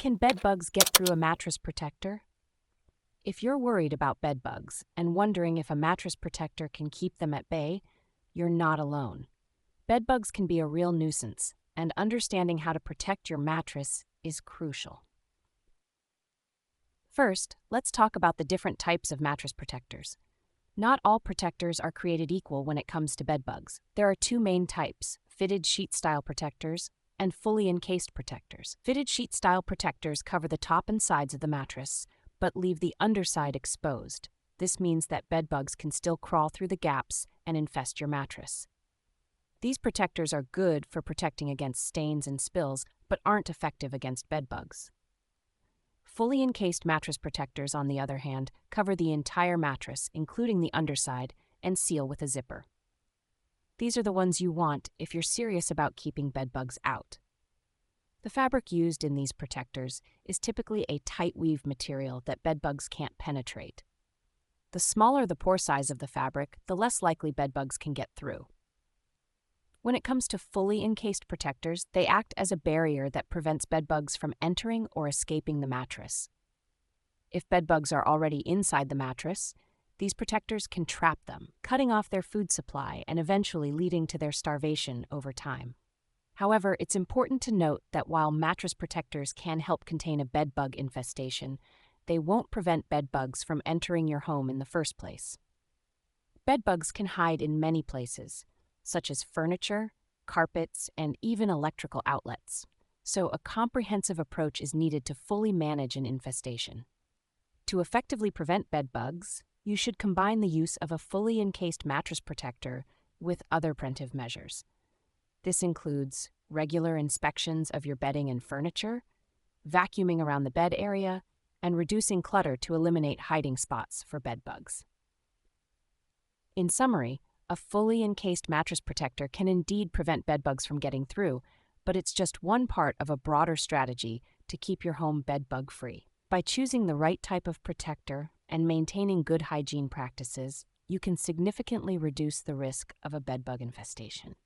Can bed bugs get through a mattress protector? If you're worried about bed bugs and wondering if a mattress protector can keep them at bay, you're not alone. Bed bugs can be a real nuisance, and understanding how to protect your mattress is crucial. First, let's talk about the different types of mattress protectors. Not all protectors are created equal when it comes to bed bugs. There are two main types: fitted sheet-style protectors and fully encased protectors. Fitted sheet-style protectors cover the top and sides of the mattress, but leave the underside exposed. This means that bed bugs can still crawl through the gaps and infest your mattress. These protectors are good for protecting against stains and spills, but aren't effective against bed bugs. Fully encased mattress protectors, on the other hand, cover the entire mattress, including the underside, and seal with a zipper. These are the ones you want if you're serious about keeping bed bugs out. The fabric used in these protectors is typically a tight weave material that bed bugs can't penetrate. The smaller the pore size of the fabric, the less likely bed bugs can get through. When it comes to fully encased protectors, they act as a barrier that prevents bed bugs from entering or escaping the mattress. If bed bugs are already inside the mattress, these protectors can trap them, cutting off their food supply and eventually leading to their starvation over time. However, it's important to note that while mattress protectors can help contain a bed bug infestation, they won't prevent bed bugs from entering your home in the first place. Bed bugs can hide in many places, such as furniture, carpets, and even electrical outlets. So a comprehensive approach is needed to fully manage an infestation. To effectively prevent bed bugs, you should combine the use of a fully encased mattress protector with other preventive measures. This includes regular inspections of your bedding and furniture, vacuuming around the bed area, and reducing clutter to eliminate hiding spots for bed bugs. In summary, a fully encased mattress protector can indeed prevent bed bugs from getting through, but it's just one part of a broader strategy to keep your home bed bug free. By choosing the right type of protector and maintaining good hygiene practices, you can significantly reduce the risk of a bed bug infestation.